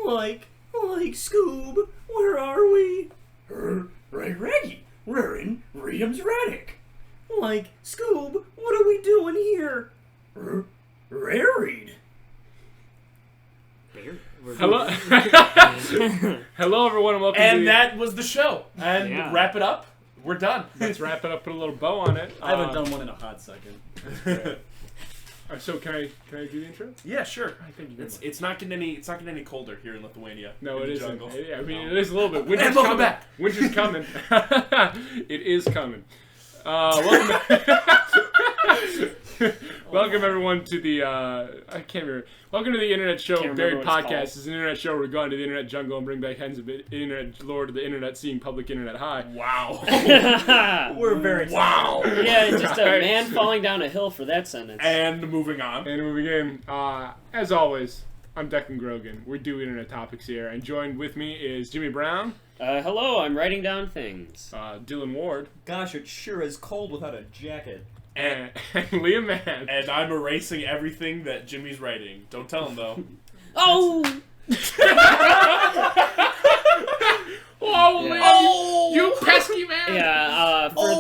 Like Scoob, where are we? Right ready. We're in Reedham's Attic. Like, Scoob, what are we doing here? Buried. Hello, hello everyone, and welcome. And that was the show. And wrap it up. We're done. Let's wrap it up. Put a little bow on it. I haven't done one in a hot second. So can I do the intro? Yeah, sure. I think it's not getting any colder here in Lithuania. No, it isn't. Jungle. I mean, it is a little bit. Winter's welcome coming. back. Winter's coming. It is coming. Welcome. Welcome everyone to the I can't remember. Welcome to the Internet Show Buried Podcast. It's an internet show where we go into the internet jungle and bring back hens of internet lore to the internet, seeing public internet high. Wow. We're very wow. Yeah, just a man falling down a hill for that sentence. And moving on. And moving in. As always, I'm Declan Grogan. We do internet topics here, and joined with me is Jimmy Brown. Hello, I'm writing down things. Dylan Ward. Gosh, it sure is cold without a jacket. And Liam Mann. And I'm erasing everything that Jimmy's writing. Don't tell him though. Oh! Oh, man. Oh! You pesky man! Yeah, for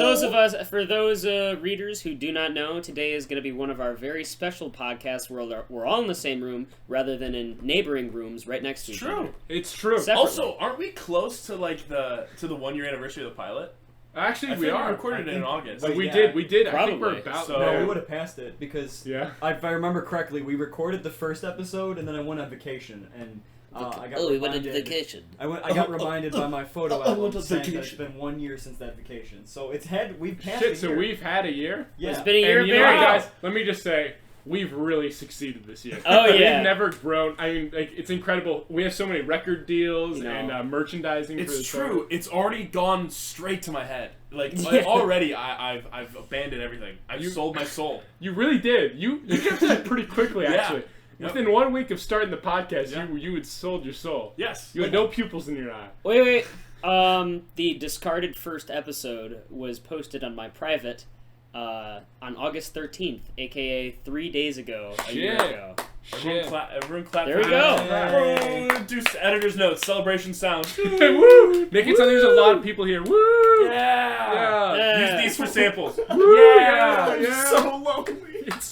those readers who do not know, today is going to be one of our very special podcasts where we're all in the same room rather than in neighboring rooms right next to each other. It's true. Separately. Also, aren't we close to like the 1 year anniversary of the pilot? Actually, I we think are. we recorded it in August. But we yeah. did. Probably. I think we're about So- No, there. we would have passed it because if I remember correctly, we recorded the first episode and then I went on vacation and I got we went on vacation. I got reminded by my photo I went album on saying that vacation. it's been 1 year since that vacation. So we've passed Shit, a so year. we've had a year? Yeah. It's been a year And of you know what, burial. guys, let me just say, we've really succeeded this year. Oh, yeah. We've never grown. I mean, like, it's incredible. We have so many record deals You know. and merchandising for the It's show. true. It's already gone straight to my head. Like already, I've abandoned everything. I've sold my soul. You really did. You kept that pretty quickly, Yeah. actually. Yep. Within 1 week of starting the podcast, Yeah. you had sold your soul. Yes. You had no pupils in your eye. Wait. The discarded first episode was posted on my private on August 13th, aka 3 days ago, a year ago. Everyone clap. There we go. Do editor's notes. Celebration sound. Woo! Make it sound there's a lot of people here. Woo! Yeah. Use these for samples. Woo! Yeah. So lonely.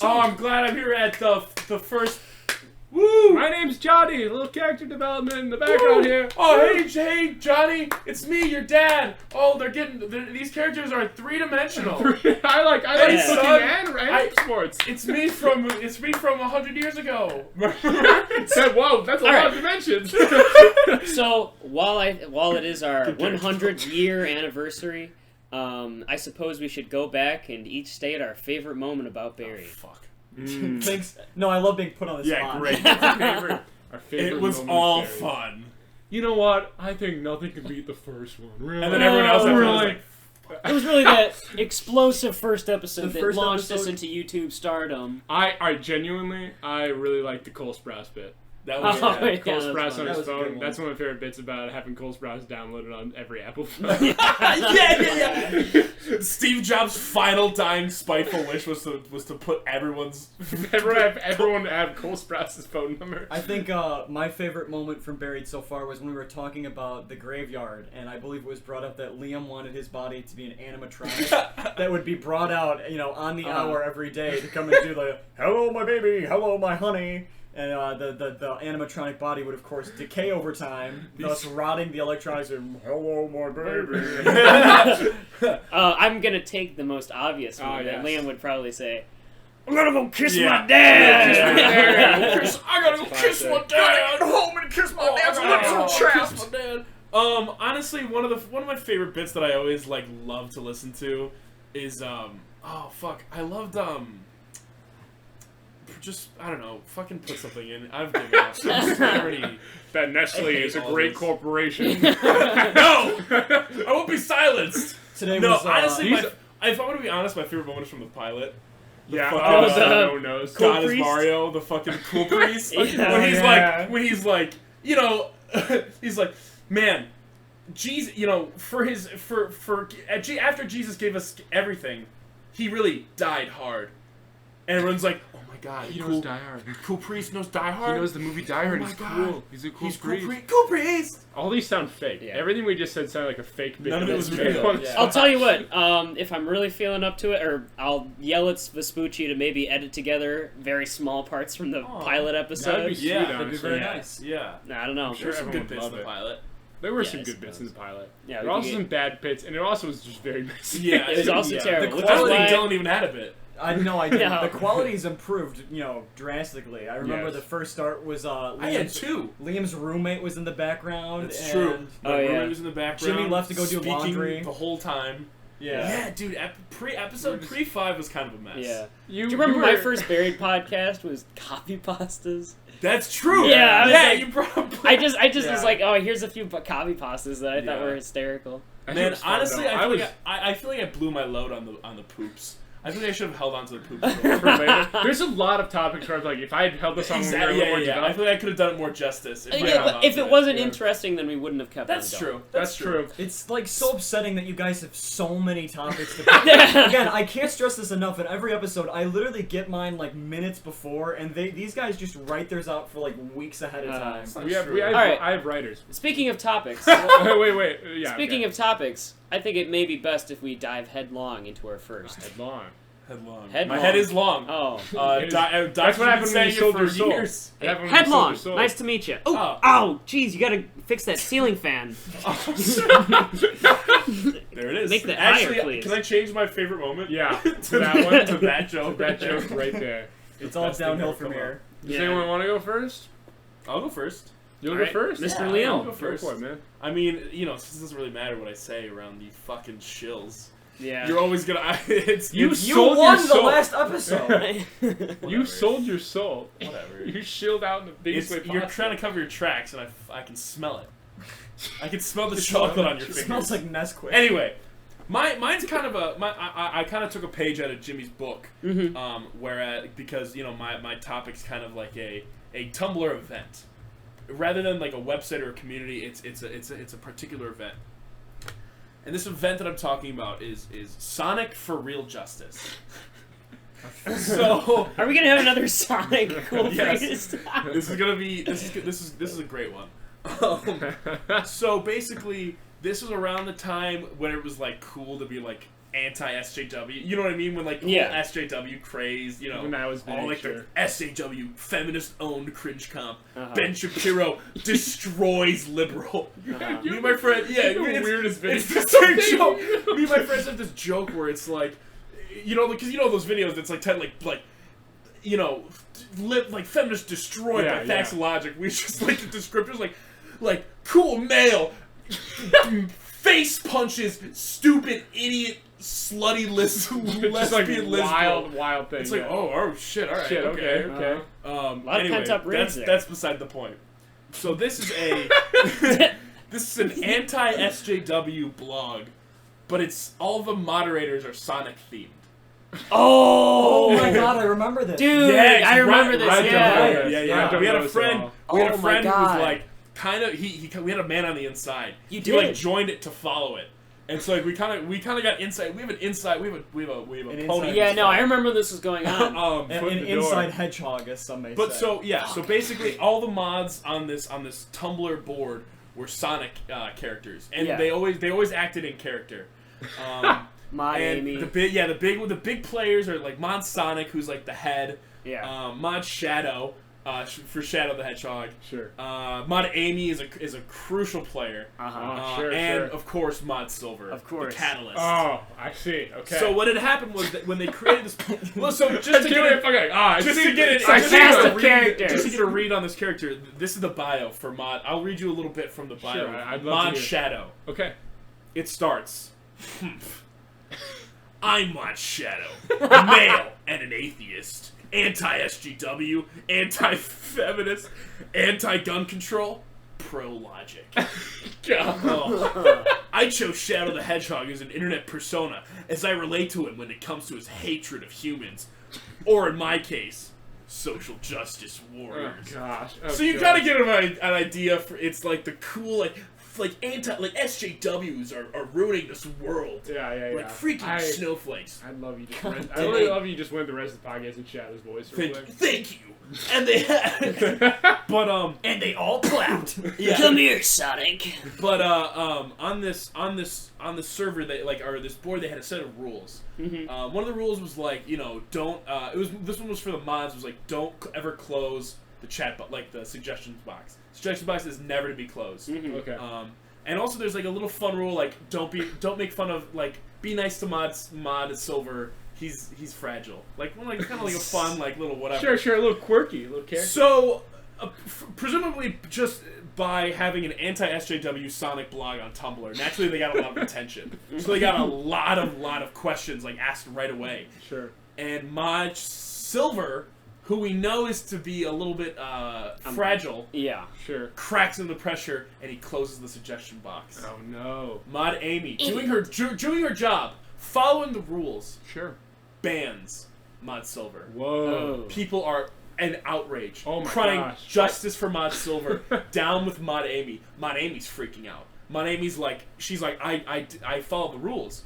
Oh, I'm glad I'm here at the first. Woo! My name's Johnny. A little character development in the background here. Oh, hey, Johnny, it's me, your dad. Oh, these characters are three-dimensional. I like Hey, cooking son, and sports. It's me from 100 years ago. Whoa, that's a lot of dimensions. So while it is our 100-year anniversary, I suppose we should go back and each state our favorite moment about Barry. Oh, fuck. Thanks. No, I love being put on the Yeah, spot. great. Our favorite It was moment all of Barry. fun. You know what? I think nothing can beat the first one. Really? And then everyone else after was really? like, It was really that explosive first episode The that first launched us episode- into YouTube stardom. I genuinely, I really like the Cole Sprouse bit. that was Oh, yeah. Cole that's Sprouse fun. on That his was a good phone. one. That's one of my favorite bits about having Cole Sprouse downloaded on every Apple phone. yeah. Steve Jobs' final dying spiteful wish was to put everyone's. Everyone have Cole Sprouse's phone number. I think my favorite moment from Buried so far was when we were talking about the graveyard, and I believe it was brought up that Liam wanted his body to be an animatronic that would be brought out, on the hour every day to come and do the "Hello, my baby, hello, my honey." And the animatronic body would, of course, decay over time, thus rotting the electronics and, "Hello, my baby." I'm gonna take the most obvious one that yes. Liam would probably say. I'm gonna go kiss Yeah. my dad. I gotta go kiss my dad. Go home and kiss my dad's lips are chapped. My dad. Honestly, one of my favorite bits that I always love to listen to is I loved just I don't know, fucking put something in. I've given up. I'm just already. That Nestle hate is a all great this. corporation. No, I won't be silenced. Today No, was honestly, if I'm gonna be honest, my favorite moment is from the pilot. Yeah, fucking, no nose. Cool God is priest? Mario, the fucking cool priest. Yeah. When he's like, he's like, man, Jesus, after Jesus gave us everything, he really died hard. And everyone's like, oh my god. He knows Die Hard. Cool Priest knows Die He Hard. knows the movie Die Hard. my He's God. cool. He's a cool He's priest. Cool Priest. All these sound fake. Yeah. Everything we just said sounded like a fake bit. None of it was made real. on the Yeah. spot. I'll tell you what. If I'm really feeling up to it, or I'll yell at Vespucci to maybe edit together very small parts from the pilot That'd episode. be sweet, Yeah, That'd be honestly. very Yeah. nice. Yeah. Nah, I don't know. Sure. There's some everyone good would bits in love the it. pilot. There were Yeah, some I good bits in the suppose. pilot. Yeah, There we were also could some get- bad bits, and it also was just very messy. Yeah, It was also Yeah. terrible. The Which is quality why- Dylan even had a bit. I know I did. Yeah. The quality's improved, drastically. I remember Yes. the first start was I had two. Liam's roommate was in the background. That's and true. Oh, My yeah. roommate was in the background. Jimmy left to go do speaking laundry. the whole time. Yeah. Yeah, dude. Episode pre-5 was kind of a mess. Yeah. You, Do you remember my were- first Buried podcast was copy pastas? That's true. Yeah, I was yeah. like- You brought. I just Yeah. was like, oh, here's a few copy pastas that I thought Yeah. were hysterical. I think it Man, was fun, honestly, though. I feel like I blew my load on the poops. I think I should have held on to the poops. for later. There's a lot of topics where I was like, if I had held this on when we were a Exactly. little more I developed. feel like I could have done it more justice. If, I Yeah, held but on if to it wasn't yeah. interesting, then we wouldn't have kept That's on going. true. That's true. It's like so upsetting that you guys have so many topics to pick. Again, I can't stress this enough. In every episode, I literally get mine like minutes before, and these guys just write theirs out for like weeks ahead of time. it's not We have, true. All right. I have writers. Speaking of topics, wait. Yeah. speaking of topics, I think it may be best if we dive headlong into our first. headlong. Headlong. Headlong. My head is long. Oh. That's what happened when you sold your soul. years. What happened when you sold Headlong. your soul? Nice to meet you. Oh. Oh, jeez, you gotta fix that ceiling fan. There it is. Make that Actually, higher, please. can I change my favorite moment? Yeah. to that one, to that joke. That joke right there. It's all Best thing downhill ever from come here. Does Yeah. anyone want to go first? I'll go first. You'll All go right, first? Mr. Yeah, Liam. I'll go Go first. for it, man. I mean, since it doesn't really matter what I say around the fucking shills. Yeah. You're always gonna. It's You You sold won your the soul. last episode. You sold your soul. Whatever. You shilled out in the biggest way possible. You're trying to cover your tracks, and I can smell it. I can smell the chocolate on your It fingers. smells like Nesquik. Anyway, mine's kind of I kind of took a page out of Jimmy's book, because my topic's kind of like a Tumblr event, rather than like a website or a community. It's a particular event, and this event that I'm talking about is Sonic for Real Justice. So Are we gonna have another Sonic cool Yes. priest? this is gonna be this is a great one. So basically, this was around the time when it was like cool to be like anti-SJW. You know what I mean? When like cool Yeah. SJW craze, When that was big, all like sure. the SJW feminist-owned cringe comp. Uh-huh. Ben Shapiro destroys liberal. Uh-huh. Me and my friend, yeah, You're the it's, weirdest video. it's the same joke. Me and my friends have this joke where it's like, because those videos that's like like feminist destroyed Yeah, by facts yeah. and logic. We just like the descriptors like cool male face punches stupid idiot slutty lesbian Just like lesbian. wild thing. It's like yeah. oh shit, all right, Shit, okay. A lot of anyway, pent-up rage there. that's beside the point. So this is this is an anti-SJW blog, but it's all the moderators are Sonic themed. Oh my god, I remember this. Dude, Yeah, I remember this. Ryan Yeah. Dunn. Yeah. Yeah. We had a Dunn friend. knows We had Oh a my friend who God. was like kind of we had a man on the inside. You He like did. joined it to follow it, and so like we kind of got insight. We have an insight. We have a An pony. inside- Yeah, no, I remember this was going on. An Foot in the door. inside hedgehog, as some may But say. so basically all the mods on this Tumblr board were Sonic characters, and Yeah. they always acted in character. My And Amy. the big players are like Mod Sonic, who's like the head. Yeah. Mod Shadow, for Shadow the Hedgehog. Sure. Mod Amy is a crucial player. Uh-huh. Sure, and sure. of course Mod Silver, Of course. the catalyst. Oh, I see. Okay. So what had happened was that when they created this, well, so just to get it, okay. I just see. to get it, I just see. to get cast a of read- characters. just to get a read on this character. This is the bio for Mod. I'll read you a little bit from the bio. Sure, I'd love to Mod hear. Shadow. Okay. It starts. I'm Mod Shadow, male and an atheist, anti-SGW, anti-feminist, anti-gun control, pro-logic. I chose Shadow the Hedgehog as an internet persona, as I relate to him when it comes to his hatred of humans, or in my case, social justice Oh warriors. gosh. Oh, So you gosh. gotta get an idea for it's like the cool like SJWs are ruining this world. Yeah. Like freaking snowflakes. I love you. I really love you. Just went the rest of the podcast in Shadow's voice. Thank you. And they but and they all clapped. Yeah. Come here, Sonic. But on this server or this board they had a set of rules. Mm-hmm. One of the rules was don't this one was for the mods, was don't ever close the chat the suggestions box. Suggestion box is never to be closed. Mm-hmm. Okay. And also there's a little fun rule don't make fun of be nice to mod Silver. He's fragile. Kind of like a fun little whatever. Sure, a little quirky, a little character. So presumably just by having an anti-SJW Sonic blog on Tumblr, naturally they got a lot of attention. So they got a lot of questions asked right away. Sure. And Mod Silver, who we know is to be a little bit fragile, Yeah. Sure. cracks under the pressure and he closes the suggestion box. Oh no. Mod Amy doing her job, following the rules, Sure. bans Mod Silver. Whoa. People are in outrage, Oh my crying gosh. justice for Mod Silver, down with Mod Amy. Mod Amy's freaking out. Mod Amy's she's like, I follow the rules.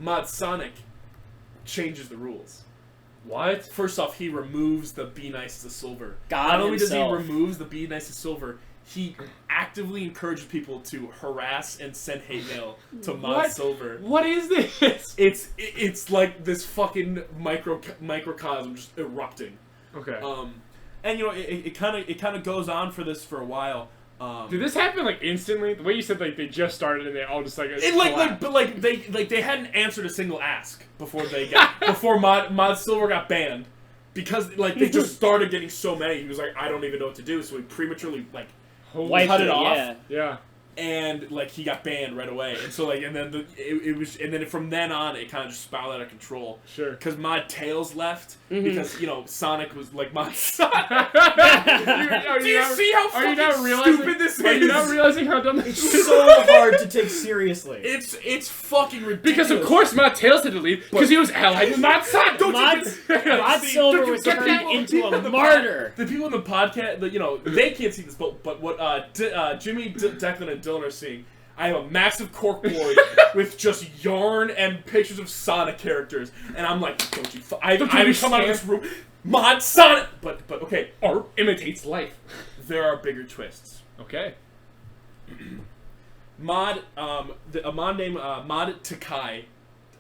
Mod Sonic changes the rules. What? First off, he removes the Be Nice to Silver. God Not only does he himself. remove the Be Nice to Silver, he actively encourages people to harass and send hate mail to Mod What? Silver. What is this? It's like this fucking microcosm just erupting. Okay. And it kind of goes on for a while. Did this happen instantly? The way you said they just started and they all just they hadn't answered a single ask before before Mod Silver got banned, because they just started getting so many. He was like, I don't even know what to do, so he prematurely Wiped cut it off. Yeah. Yeah. And he got banned right away, and so and then it was, and then from then on it kind of just spiraled out of control. Sure. Because Mod Tails left because Sonic was Mod Sonic. Do you see how stupid this is? Are you not realizing how dumb this is? So hard to take seriously. It's fucking ridiculous. Because of course Mod Tails had to leave because he was allied with Mod Sonic. Mod Silver was turned into a martyr. The people in the podcast, they can't see this, but what Jimmy, Declan, and Dylan are seeing, I have a massive corkboard with just yarn and pictures of Sonic characters, and I'm like, I haven't come out of this room. Mod Sonic! But okay, Art imitates life. there are bigger twists. Okay. A mod named Mod Takei,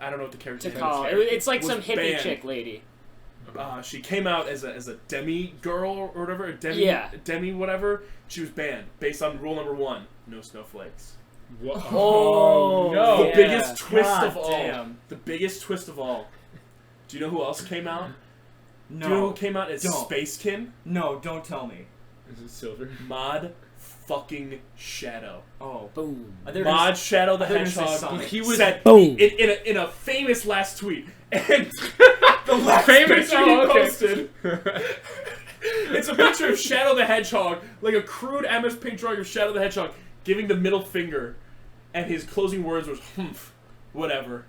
I don't know what the character name is. It's like was some hippie banned. chick lady. She came out as a demi girl or whatever, demi whatever. She was banned based on rule number 1: no snowflakes. Oh, no! The biggest twist God of all. damn. The biggest twist of all. Do you know who else came out? No. Do you know who came out as Don't. Spacekin? No, don't tell me. Is it Silver? Mod fucking Shadow. Oh. Boom. Mod Shadow the I thought you were gonna say Hedgehog. Sonic. He was Said boom. in a famous last tweet. And the last Famous? picture Oh, he okay. posted. It's a picture of Shadow the Hedgehog, like a crude MS Paint drawing of Shadow the Hedgehog, giving the middle finger, and his closing words was "humph, whatever."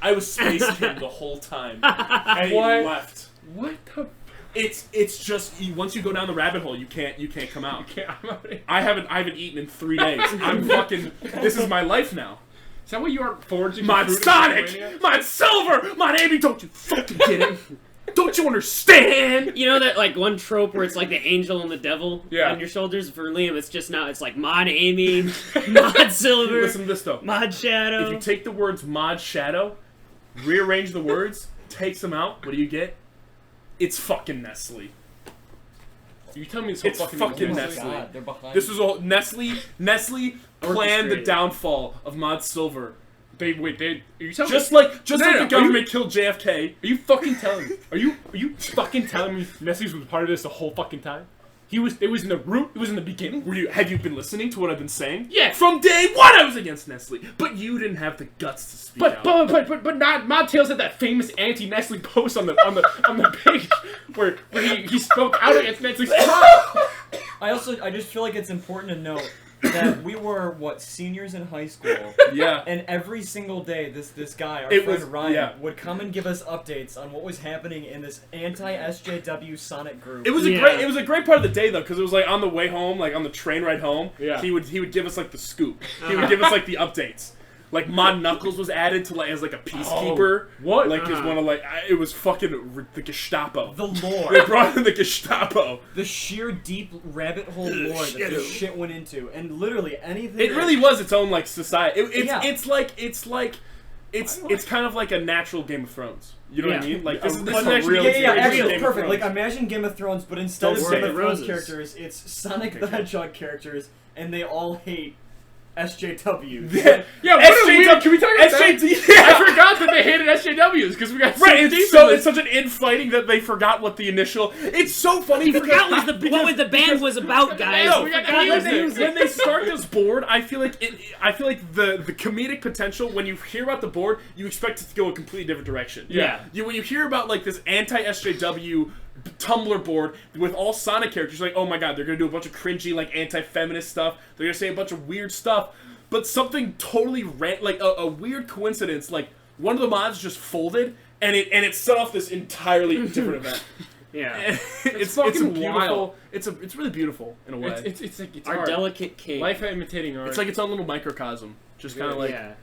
I was Space Kid the whole time, and he What? left. What the? It's just once you go down the rabbit hole, you can't come out. Is I haven't eaten in 3 days. I'm fucking. This is my life now. that what you are forging? Mod Sonic, Mod Silver, Mod Amy. Don't you fucking get it? Don't you understand? You know that one trope where it's like the angel and the devil Yeah. on your shoulders? For Liam, it's just now it's like Mod Amy, Mod Silver, Listen to this though. Mod Shadow. If you take the words Mod Shadow, rearrange the words, takes them out, what do you get? It's fucking Nestle. You tell me this whole It's fucking fucking Oh my Nestle. God, they're behind. This was all Nestle planned the Orchestrated. downfall of Mod Silver. Are you telling Just me? like No, the no, government killed JFK. Are you fucking telling me? Are you fucking telling me Nestle was part of this the whole fucking time? It was in the root. It was in the beginning. Have you been listening to what I've been saying? Yeah. From day one, I was against Nestle, but you didn't have the guts to speak out. But not Mod Tails had that famous anti-Nestle post on the page where he spoke out against Nestle's product. I just feel like it's important to note that we were seniors in high school. Yeah. And every single day, this guy, our It friend was- Ryan, yeah. would come and give us updates on what was happening in this anti-SJW Sonic group. It was a great part of the day though, because it was like on the way home, like on the train ride home. Yeah. He would give us like the scoop. He would give us like the updates. Like Mod Knuckles was added to like as like a peacekeeper. what? Like is one of like it was fucking the Gestapo. The lore. They brought in the Gestapo. The sheer deep rabbit hole lore that this shit went into, and literally anything. It really was its own like society. Yeah. It's kind of like a natural Game of Thrones. You know what I mean? Like this is This is actually real- Yeah, actually, Game it's of perfect. Thrones. Like, imagine Game of Thrones, but instead of War Game of of the Thrones Roses. characters, it's Sonic the Hedgehog characters, and they all hate SJWs. Yeah, what a weird. Can we talk about that? SJD. I forgot that they hated SJWs because we got Right, deep it's in this. such an infighting that they forgot what the initial. It's so funny. You forgot what the band was about, guys. No, You we got forgot the the music. when they start this board, I feel like the comedic potential when you hear about the board, you expect it to go a completely different direction. Yeah. When you hear about like this anti-SJW Tumblr board with all Sonic characters, you're like, oh my god, they're gonna do a bunch of cringy like anti-feminist stuff. They're gonna say a bunch of weird stuff, but something totally like a weird coincidence, like one of the mods just folded and it set off this entirely different event. Yeah. It's fucking beautiful. wild. It's really beautiful in a way. It's like it's Our art. delicate king. Life imitating art. It's like its own little microcosm, just kind of like. yeah.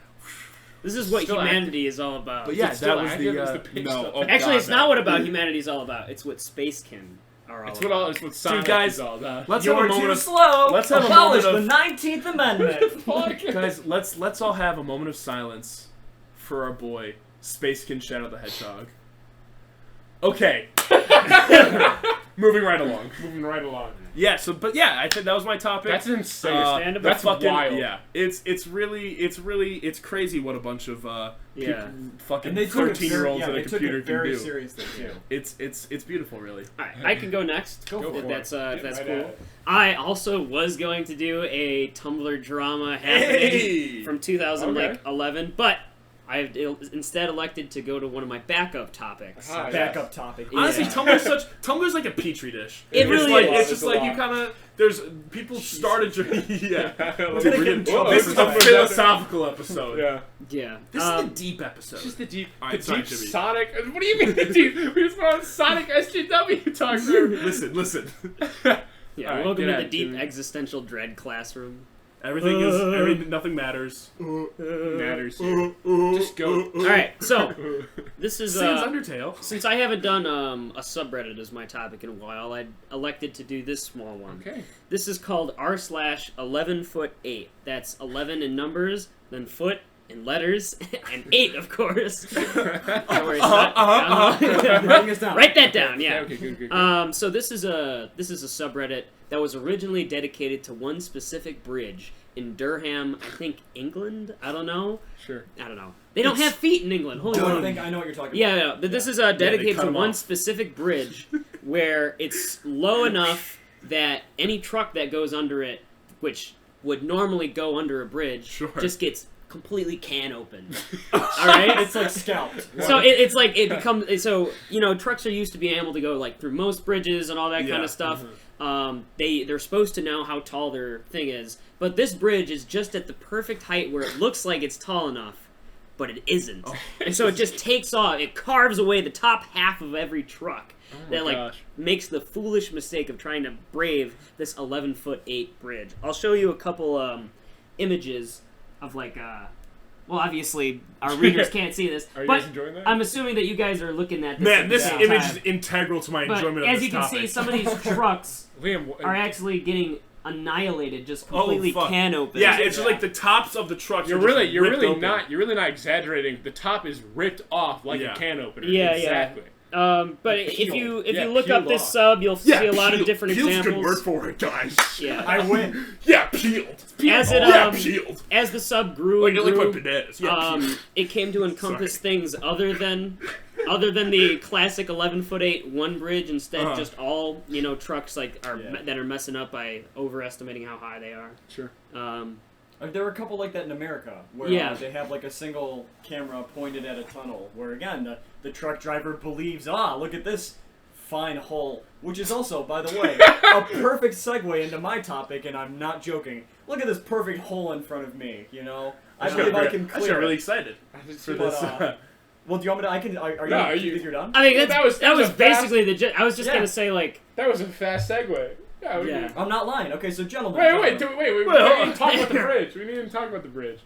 This is what Still humanity is all about. But yeah, It's still that was active? the. Is the page no, still- oh Actually, God, it's no. not what about humanity is all about. It's what Spacekin are all It's about. what Sonic guys, is all about. Let's have a You're moment too of slow. let's have a Abolish the moment 19th Amendment. guys. Let's all have a moment of silence for our boy Spacekin Shadow the Hedgehog. Okay. Moving right along. Moving right along. Yeah. I think that was my topipic. That's insane. Understandable. That's fucking wild. Yeah. It's crazy what a bunch of Yeah. fucking And they took it 13-year-olds very, at a they took computer it can very do. seriously too. It's beautiful, really. Alright, I can go next. Go for if it. that's Get that's right cool. at it. I also was going to do a Tumblr drama happening Hey! from 2011, Okay. but I've instead elected to go to one of my backup topics. Aha. Backup topic. Honestly, Yeah. Tumblr's like a petri dish. It It's really like, is. It's just like you kind of there's people started. Yeah, We're gonna get in trouble this for is a that. philosophical episode. Yeah. Yeah. This is the deep episode. Just the deep, Alright, the sorry, deep Jimmy. Sonic. What do you mean the deep? We just want Sonic SJW talk through. listen. Yeah, Alright, welcome get to at the it, deep Jimmy. existential dread classroom. Nothing matters. Matters here. Just go. Alright, so this is Sans Undertale. since I haven't done a subreddit as my topic in a while, I elected to do this small one. Okay. This is called r/11foot8. That's 11 in numbers, then foot in letters, and 8, of course. Don't worry, it's not- Bring us down. Write that down, yeah. Okay, good. So this is a subreddit that was originally dedicated to one specific bridge in Durham, I think England. I don't know. Sure. I don't know. They don't have feet in England. Holy I don't moly. think I know what you're talking Yeah, no, but this is dedicated cut to 'em one off. specific bridge where it's low enough that any truck that goes under it, which would normally go under a bridge, Sure. just gets completely can opened. All right. about. It's like scalped. So it's like it becomes so trucks are used to being able to go like through most bridges and all that kind Yeah. of stuff. They're supposed to know how tall their thing is, but this bridge is just at the perfect height where it looks like it's tall enough, but it isn't. And so it just takes off. It carves away the top half of every truck. That gosh. makes the foolish mistake of trying to brave this 11'8" bridge. I'll show you a couple images of well, obviously our readers can't see this, Are you but guys enjoying that? I'm assuming that you guys are looking at this. Man, at the this same image time. is integral to my But enjoyment of as this you can topic. see, some of these trucks Liam, are actually getting annihilated, just Oh, completely fuck. can open. Yeah, it's just like the tops of the trucks. you're are just really ripped open. not exaggerating. The top is ripped off like Yeah. a can opener. Yeah, yeah. exactly. But if Peeled. you Yeah, look up peeled this off. sub, you'll Yeah, see a lot of peeled. different Peeled's a examples. good word for it, guys. Yeah. I win. Yeah, peeled. As it yeah, um, peeled. as the sub grew Like, and like grew, what bananas. Yeah, peeled. it came to encompass things other than the classic 11'8" one bridge. Instead, just all trucks that are messing up by overestimating how high they are. Sure. There were a couple like that in America, where Yeah. they have like a single camera pointed at a tunnel, where again the truck driver believes, look at this fine hole, which is also, by the way, a perfect segue into my topic, and I'm not joking. Look at this perfect hole in front of me, you know? I believe I can clear I'm really it. excited for But, this. well, do you want me to? I can. Do you think you're done? I mean, that was a basically I was just gonna say like. That was a fast segue. Yeah. I'm not lying. Okay, so gentlemen. Wait. We need to talk about the bridge. We need to talk about the bridge.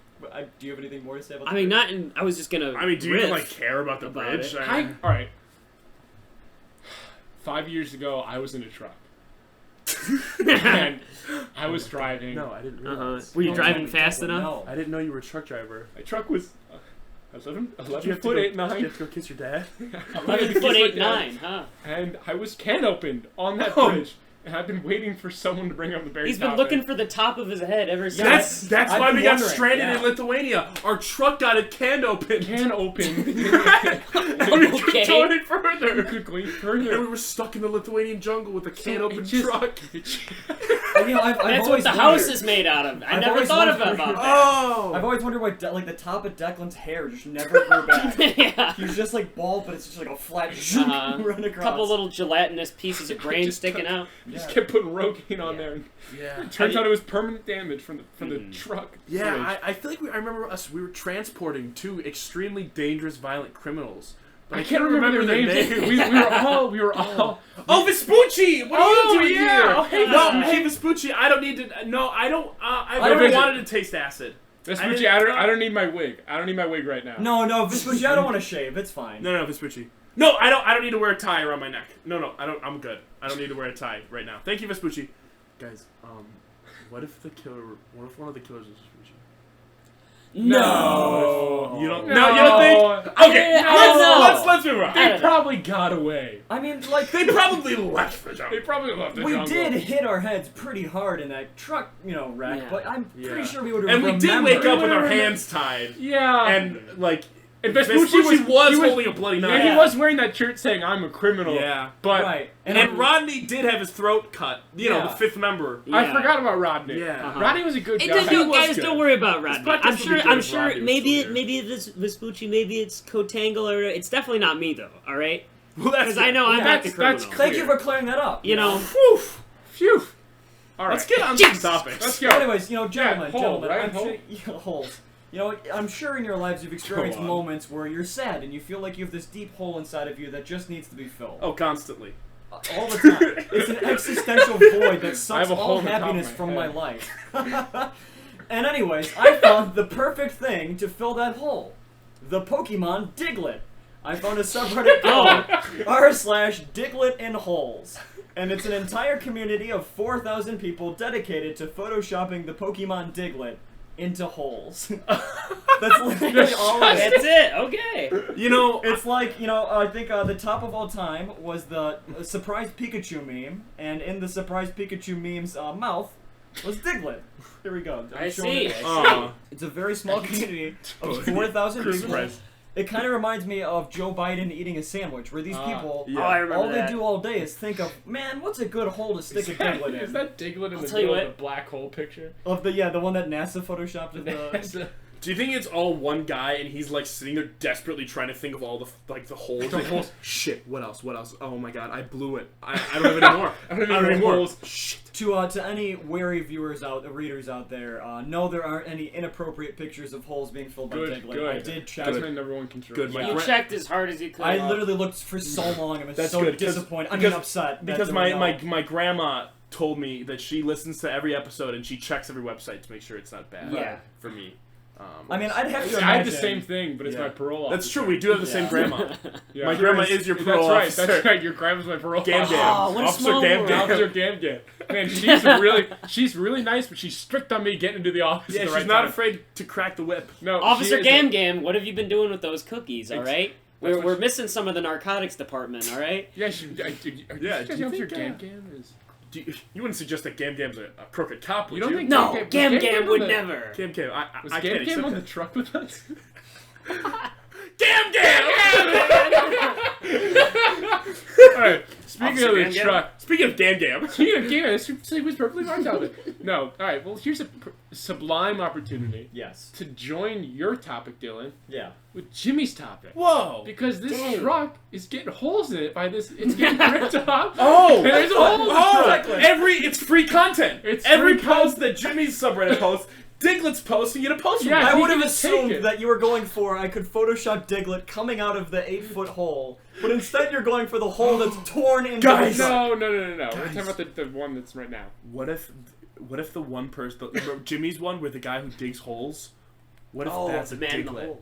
Do you have anything more to say about? I mean, not. I was just gonna. I mean, do you even care about the bridge? All right. 5 years ago, I was in a truck. And I was driving. No, I didn't realize. Were you driving fast enough? No. I didn't know you were a truck driver. My truck was 11 Did you have foot to 8, 9. Did you have to go kiss your dad? 11 foot 8, 9, huh? And I was can opened on that bridge. And I've been waiting for someone to bring up the very He's top been looking end. for the top of his head ever since. That's I've why been we got wondering, stranded in Lithuania. Our truck got it can open. Can open. And we Okay. couldn't go any further. Quickly And we further. were stuck in the Lithuanian jungle with a can So open it just- truck. You know, I've That's what always the house wondered- is made out of. I I've never always thought wondered- about that. Oh! I've always wondered why, like, the top of Declan's hair just never grew back. Yeah. He's just like bald, but it's just like a flat run A across. couple little gelatinous pieces of brain sticking out. Just kept putting Rogaine on there. And Yeah. turns out it was permanent damage from the truck. Yeah, bridge. I feel like I remember we were transporting two extremely dangerous, violent criminals. But I can't remember their names. we were all. Oh, Vespucci! What are you doing yeah. here? Oh, hey, no, Vespucci. hey Vespucci, I don't need to. No, I don't. I've I never don't- wanted to taste acid. Vespucci, I don't need my wig. I don't need my wig right now. No, Vespucci, I don't want to shave. It's fine. No, Vespucci. No, I don't need to wear a tie around my neck. No, I don't. I'm good. I don't need to wear a tie right now. Thank you, Vespucci. Guys, what if one of the killers is Vespucci? No. You don't. No. No, you don't think? Okay, let's move on. They probably got away. I mean, like, They probably left the They jungle. probably left the we jungle. did hit our heads pretty hard in that truck, wreck, Yeah. but I'm Yeah. pretty sure we would have And we did wake up with our remembered. hands tied. Yeah. And like, And Vespucci was holding a bloody knife. Yeah, he was wearing that shirt saying "I'm a criminal." Yeah. But Right. And Rodney did have his throat cut. You know, Yeah. the fifth member. I Yeah. forgot about Rodney. Yeah. Uh-huh. Rodney was a good It guy. didn't, He you was guys good. don't worry about Rodney. podcast I'm would be sure. good I'm if sure. Rodney was Maybe still here. it's Vespucci. Maybe it's Cotangle. Or it's definitely not me though. All right. Well, that's Because I know I'm not the That's criminal. Thank you for clearing that up. You know. Whew. Phew. All right. Let's get on Jesus. some topics. Let's So go. anyways, gentlemen, hole, right? I'm Hole? sure, holes. I'm sure in your lives you've experienced Go on. moments where you're sad and you feel like you have this deep hole inside of you that just needs to be filled. Oh, constantly. All the time. It's an existential void that I sucks have a hole all in the top of happiness my from head. my life. And anyways, I found the perfect thing to fill that hole. The Pokemon Diglett. I found a subreddit called r/Diglett in holes. And it's an entire community of 4,000 people dedicated to photoshopping the Pokemon Diglett into holes. That's literally all it is. That's it. Okay. You know, It's like, I think the top of all time was the Surprise Pikachu meme, and in the Surprise Pikachu meme's mouth was Diglett. Here we go. I'm I showing see. it. It's a very small community of 4,000 people. Surprise. It kind of reminds me of Joe Biden eating a sandwich, where these people, yeah. Oh, I remember all that. they do all day is think of, man, what's a good hole to stick a Diglett Is in? that Diglett in I'll the tell you middle of what. the black hole picture? Of the one that NASA photoshopped of the. do you think it's all one guy and he's like sitting there desperately trying to think of all the holes? The holes. Shit. What else? Oh my god, I blew it. I don't have any more. I don't even know holes. Shit. To any wary readers out there, no, there aren't any inappropriate pictures of holes being filled by Good, Diglett. good. I did check. That's my number one concern. Good, my You gra- checked as hard as you could. I literally looked for so long. I was That's so good, 'cause- disappointed. because- Upset. that Because there my, were no- my grandma told me that she listens to every episode and she checks every website to make sure it's not bad. Yeah. For me. I mean, I'd have to imagine. I had the same thing, but it's Yeah. my parole That's officer. true. We do have the same Yeah. grandma. Yeah. My grandma is your parole That's right. officer. That's right. Your grandma's my parole Gam officer. Gam. Oh, what a Officer small Gam world. Gam. Officer Gam Gam. Man, she's really nice, but she's strict on me getting into the office. Yeah, at the she's right not time. afraid to crack the whip. No, Officer she Gam isn't. Gam, what have you been doing with those cookies? All right. That's We're what missing some of the narcotics department. All right. Yeah, Yeah, do you do you Officer think, Gam Gam is? You wouldn't suggest that Gam Gam's a crooked cop, would You don't you? think No, was Gam Gam would on the- never. Gam Gam, Was I Gam can't Gam accept on the that. truck with us? Gam Gam! All right. Speaking of the truck. Speaking of Dan Gam. Speaking of Dan, this was perfectly fine topic. No. All right. Well, here's a sublime opportunity. Yes. To join your topic, Dylan. Yeah. With Jimmy's topic. Whoa. Because this truck is getting holes in it by this. It's getting ripped off. Oh. And there's a hole in the truck. It's free content. It's every free post that Jimmy's subreddit posts, Diglett's post, you get a post from Yeah, him. I he would have can take assumed it. that you were going for I could Photoshop Diglett coming out of the 8-foot hole, but instead you're going for the hole that's torn into Guys. the No. We're talking about the one that's right now. What if the one person, Jimmy's one with the guy who digs holes? What if that's the a man in the Diglett? hole.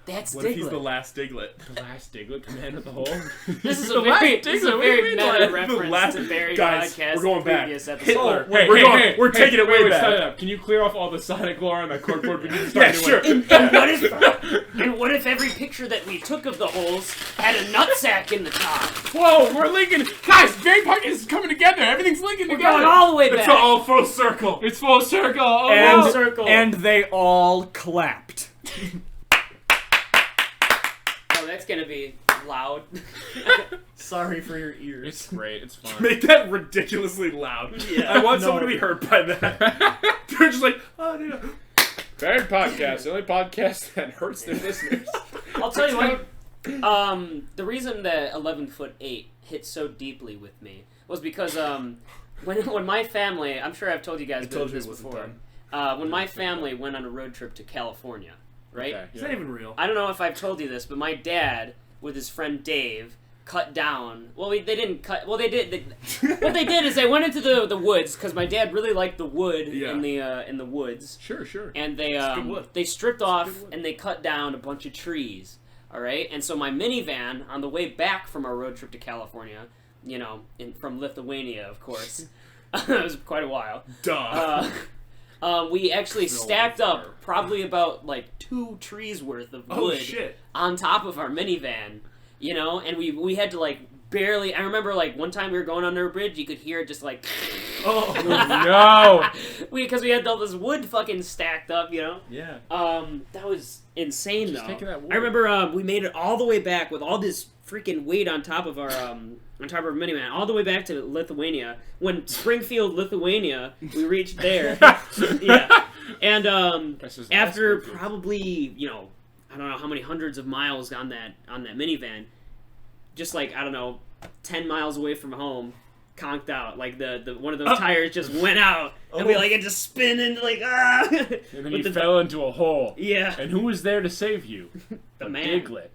That's What if he's the Diglett. last Diglett? The last Diglett, the man with the hole. This is The a very, last this is Diglett, a what do you very mean, meta like, reference to Barry guys, podcast we're going back. previous episode. Hitler. Hey, We're taking it way back. Stop it up. Can you clear off all the Sonic lore on that corkboard? We need to Yeah, start sure. And what if every picture that we took of the holes had a nutsack in the top? Whoa, we're linking. Guys, Barry podcast is coming together. Everything's linking We're together. going all the way It's back. all full circle. It's full circle. Oh, and, whoa. circle. and they all clapped. Oh, that's gonna be loud. Sorry for your ears. It's great. It's fun. Make that ridiculously loud. Yeah. I want No. someone to be hurt by that. They're just like, oh, no. Barry podcast, the only podcast that hurts their listeners. I'll tell you what. The reason that 11'8" hit so deeply with me was because when my family, I'm sure I've told you guys told you this it wasn't before. done. When my family went on a road trip to California, right? Okay, Is that even real? I don't know if I've told you this, but my dad, with his friend Dave, cut down. Well, they didn't cut. Well, they did. What they did is they went into the woods because my dad really liked the wood in the woods. Sure. And good wood. they stripped off and they cut down a bunch of trees. All right, and so my minivan on the way back from our road trip to California, from Lithuania, of course, it was quite a while. Duh. We actually stacked up probably about like 2 trees worth of wood Oh, shit. on top of our minivan, and we had to like barely. I remember like one time we were going under a bridge, you could hear it just like. Oh, No. Because we had all this wood fucking stacked up, Yeah. That was insane Just though. taking that wood. I remember we made it all the way back with all this freaking weight on top of our minivan, all the way back to Lithuania. When Springfield, Lithuania, we reached there. Yeah, and after probably I don't know how many hundreds of miles on that minivan, just like 10 miles away from home. Conked out, like the one of those tires just went out, and we had to spin and like And then you fell into a hole. Yeah, And who was there to save you? the man. Diglett.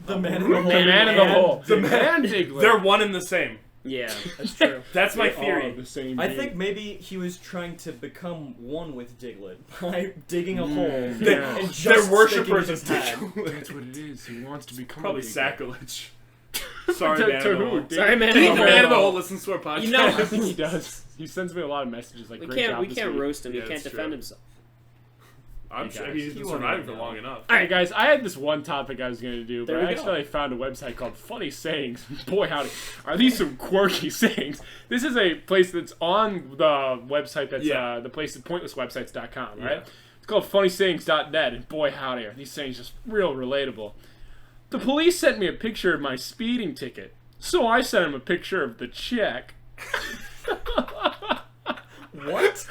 The man in the hole. The man in the hole. The man Diglett. They're one and the same. Yeah, That's true. That's my They're all theory. the same I being. think maybe he was trying to become one with Diglett by digging a hole Yeah. and just They're worshippers sticking his of head. Diglett. That's what it is. He wants to become Probably a Diglett. sacrilege. Sorry, To man. who? of the hole. Diglett? Sorry, man. The of the man hole. of the hole listens to our podcast. You know- I think he does. He sends me a lot of messages like, we great job can't this week. roast him. Yeah, he can't that's defend true. himself. I'm Hey, sure guys. he's been You won't surviving even for know. long enough. Alright guys, I had this one topic I was going to do, There but I we go. actually found a website called Funny Sayings. Boy howdy, are these some quirky sayings. This is a place that's on the website that's the place at pointlesswebsites.com, right? Yeah. It's called funnysayings.net, and boy howdy, are these sayings just real relatable. The police sent me a picture of my speeding ticket, so I sent him a picture of the check. What?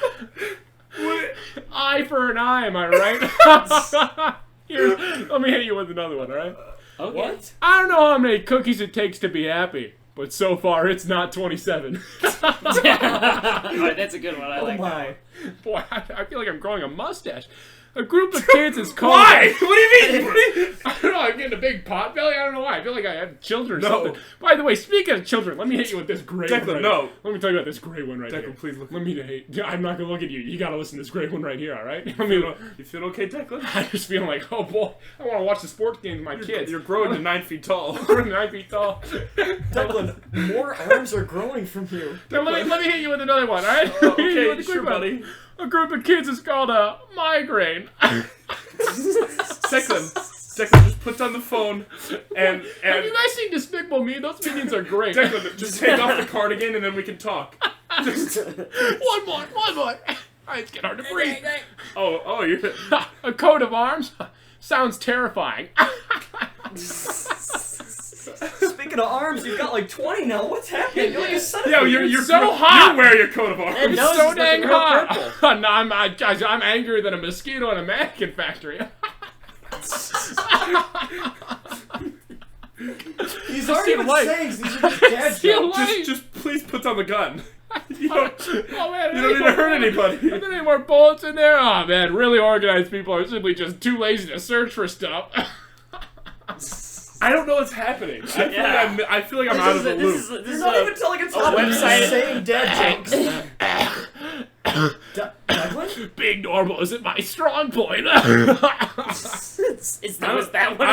Eye for an eye, am I right? Here, let me hit you with another one, alright? Okay. What? I don't know how many cookies it takes to be happy, but so far it's not 27. Alright, that's a good one. I Oh like that. my. Boy, I feel like I'm growing a mustache. A group of kids is called... Why? What do you mean? I don't know, I'm getting a big pot belly. I don't know why. I feel like I have children or No. something. By the way, speaking of children, let me hit you with this great Declan, one. Right no. here. Let me tell you about this great one right Declan, here. please look. Let me hate. I'm not gonna look at you. You gotta listen to this great one right here. All right? Let me. You feel okay, Declan? I'm just feeling like, oh boy, I want to watch the sports game with my kids. You're growing to 9 feet tall. We're 9 feet tall. Declan, more arms are growing from you. Now, let me hit you with another one, all right? Let me hit you with Okay, a quick sure, one. buddy. A group of kids is called a migraine. Declan, just put down the phone and Have you guys seen Despicable Me? Those minions are great. Declan, just take off the cardigan and then we can talk. One more. It's getting hard to breathe. Oh, you're. A coat of arms sounds terrifying. Speaking of arms, you've got like 20 now. What's happening? You're like a centipede. Yeah, you're so hot. You wear your coat of arms. That It's nose so is dang looking real hot. purple. No, I'm angrier than a mosquito in a mannequin factory. These aren't even sayings. These are just dad Steal jokes. light. Just please put down the gun. You don't, Oh man, you don't need to hurt anybody. Are there any more bullets in there? Oh man, really organized people are simply just too lazy to search for stuff. I don't know what's happening. I feel like I'm out of the loop. You're not even telling a topic. You're just website. saying dad jokes. Declan? Being normal isn't my strong point. Is that what?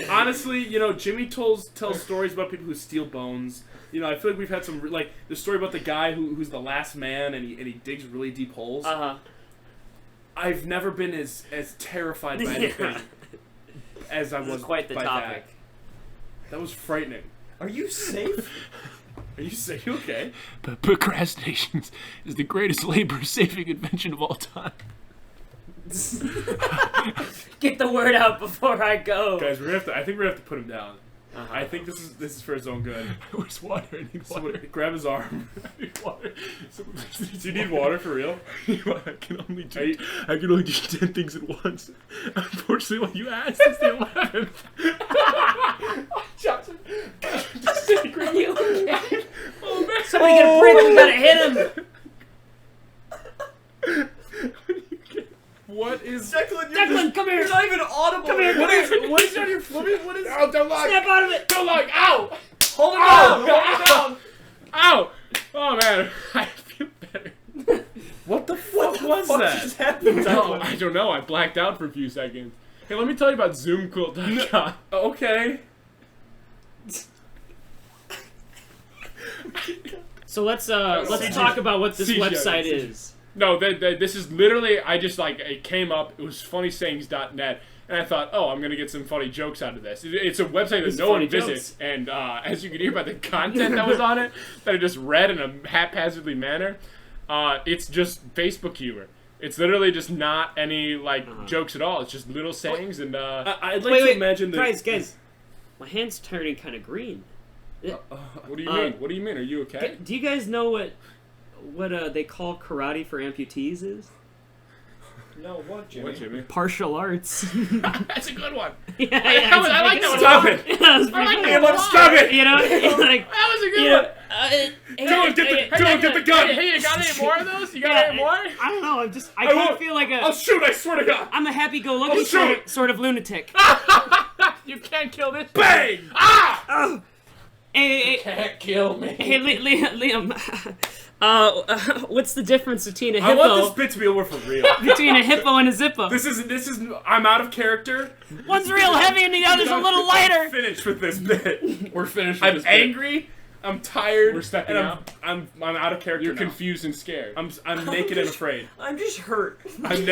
Honestly, you know, Jimmy tells stories about people who steal bones. You know, I feel like we've had some like the story about the guy who's the last man and he digs really deep holes. I've never been as terrified by anything as I was quite the by topic. That was frightening. Are you safe? Are you okay? But procrastination is the greatest labor-saving invention of all time. Get the word out before I go. Guys, I think we're gonna have to put him down. I think this is for his own good. Where's water? I need water. Grab his arm. I need water. Do you need water for real? I can only do 10 things at once. Unfortunately, what you asked is the 11th. Johnson, Are you okay? oh man! Somebody get a brick. We gotta hit him. What is Declan, come here. You're not even audible. Come here. what is on your flipping? What is? Oh, don't look! Snap out of it. Don't look! Ow! Hold it down. Hold it down. Ow! Oh man, I feel better. What the fuck was What that? just happened, No, Declan? I don't know. I blacked out for a few seconds. Hey, let me tell you about ZoomQuilt.com. Okay. So let's talk about what this CGI. website is. No, this is literally, I just like, it came up, it was funnysayings.net, and I thought, oh, I'm going to get some funny jokes out of this. It's a website that no one visits, and as you can hear by the content that was on it, that I just read in a haphazardly manner, it's just Facebook humor. It's literally just not any, like, jokes at all. It's just little sayings, and... I'd like to imagine that... Guys, my hand's turning kind of green. what do you mean? What do you mean? Are you okay? Do you guys know what they call karate for amputees is? No, what, Jimmy? What, Jimmy? Partial arts. That's a good one. Yeah, I like that one. Stop it! That was pretty I like good. that one. Stop it! You know, like, That was a good you one. know, Don't get the gun! Hey, you got any more of those? You got any more? I don't know. I kind won't. of feel like I'll shoot! I swear to God! I'm a happy-go-lucky shoot. sort of lunatic. You can't kill this. Bang! Oh. Hey, Can't kill me. hey, Liam. What's the difference between a I want this hippo bit to be over for real. and a zippo? This is. I'm out of character. One's real heavy and the other's a little lighter. Finish with this bit. We're finished. I'm with this bit. angry. I'm tired. We're stepping and out. I'm out of character. You're now. confused and scared. I'm naked and afraid. I'm just hurt. I'm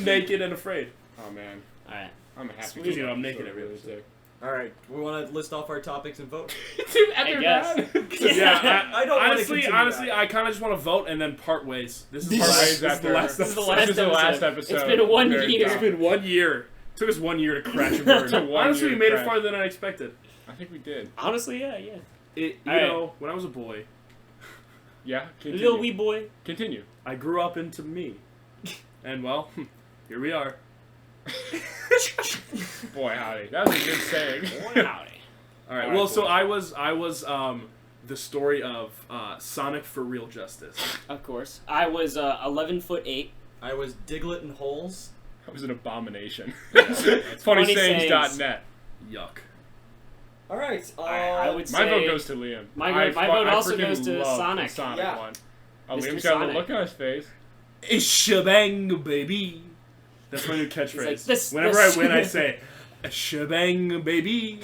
naked and afraid. Oh man, All right. I'm a happy. Because, you know, I'm naked every really day. All right, we want to list off our topics and vote. Too I guess. Yeah, I don't wanna honestly, continue that. I kind of just want to vote and then part ways. This is Part part ways ways. This is the after- last. This is the episode. last This is the last episode. It's been 1 Very year. It's been 1 year. Took us 1 year to crash and burn. Took 1 Honestly, year we to made it crash. farther than I expected. I think we did. Honestly, yeah. You All right. know, when I was a boy, Yeah. Continue. Little wee boy. Continue. I grew up into me, and well, here we are. Boy, howdy. That was a good saying. Howdy. All right. All Well, right, so cool. I was the story of Sonic for Real Justice. Of course. I was 11'8". I was Diglett and Holes. That was an abomination. Funny Funnysayings.net. Yuck. All right. I would say My vote goes to Liam. My vote also freaking goes to love Sonic. The Sonic Yeah. one. Oh, Mr. Liam's got a Sonic. little look on his face. It's shebang, baby. That's my new catchphrase. like, this- Whenever this- I win, I say, shebang, baby.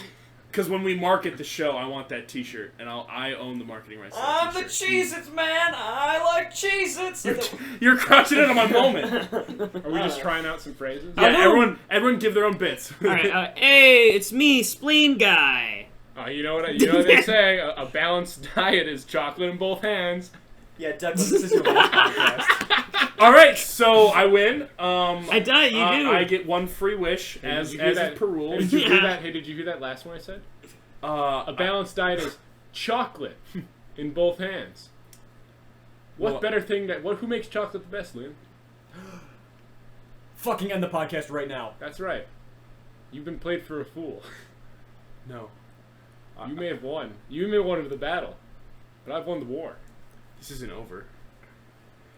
Because when we market the show, I want that T-shirt, and I own the marketing rights. to that I'm the t-shirt. Cheez-Its man. I like Cheez-Its. You're crushing it on my moment. Are we just trying out some phrases? Yeah, everyone give their own bits. All right. Hey, it's me, Spleen Guy. You know what they say? A balanced diet is chocolate in both hands. Yeah, Douglas, this is your last podcast. All right, so I win. I die. You do. I get one free wish, as Did you hear is that? per rule. Hey, did you hear Yeah. that? Hey, did you hear that last one I said? A balanced diet is chocolate in both hands. What better thing who makes chocolate the best, Liam? Fucking end the podcast right now. That's right. You've been played for a fool. No. You may have won. You may have won the battle, but I've won the war. This isn't over.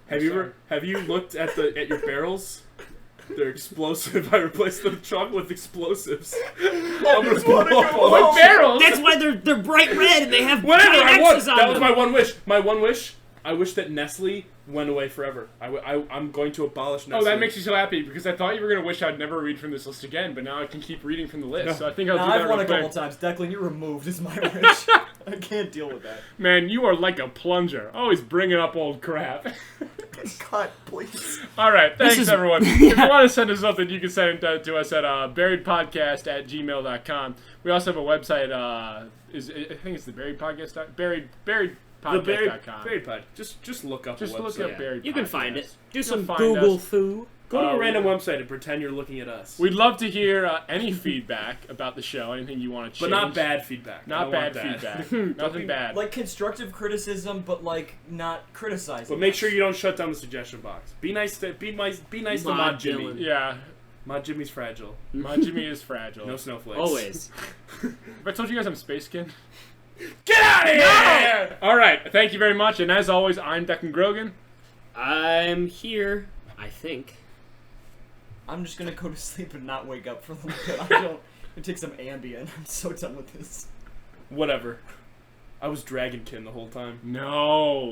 Have you looked at your barrels? They're explosive. I replaced the chocolate with explosives. I'm gonna blow up all What barrels? That's why they're bright red and they have Whatever, giant I won. X's on That was them. my one wish. My one wish. I wish that Nestle went away forever. I'm going to abolish Nestle. Oh, that makes you so happy because I thought you were going to wish I'd never read from this list again, but now I can keep reading from the list. No. So I think I'll do Nah, that I've won real a couple quick. times. Declan, you're removed is my wish. I can't deal with that. Man, you are like a plunger. Always bringing up old crap. Cut, please. All right, thanks is- everyone. If you want to send us something, you can send it to us at buriedpodcast@gmail.com. We also have a website. I think it's the Buried Podcast. Buriedpodcast.com. Buried Pod. Just look up. Just a look website. up Buried. You can Podcast. find it. Do You'll some find Google us. foo. Go to a Oh, random yeah. website and pretend you're looking at us. We'd love to hear any feedback about the show. Anything you want to change, But not bad feedback. I Not don't bad want that. feedback. Nothing bad. Like constructive criticism, but like not criticizing. But make us. sure you don't shut down the suggestion box. Be nice to Mod Mod Jimmy. Dylan. Yeah, Mod Jimmy's fragile. my Jimmy is fragile. No snowflakes. Always. Have I told you guys I'm Space Skin? Get out of here! All right, thank you very much, and as always, I'm Declan Grogan. I'm here, I think. I'm just gonna go to sleep and not wake up for a little bit. I don't. I'm take some Ambien. I'm so done with this. Whatever. I was Dragonkin the whole time. No.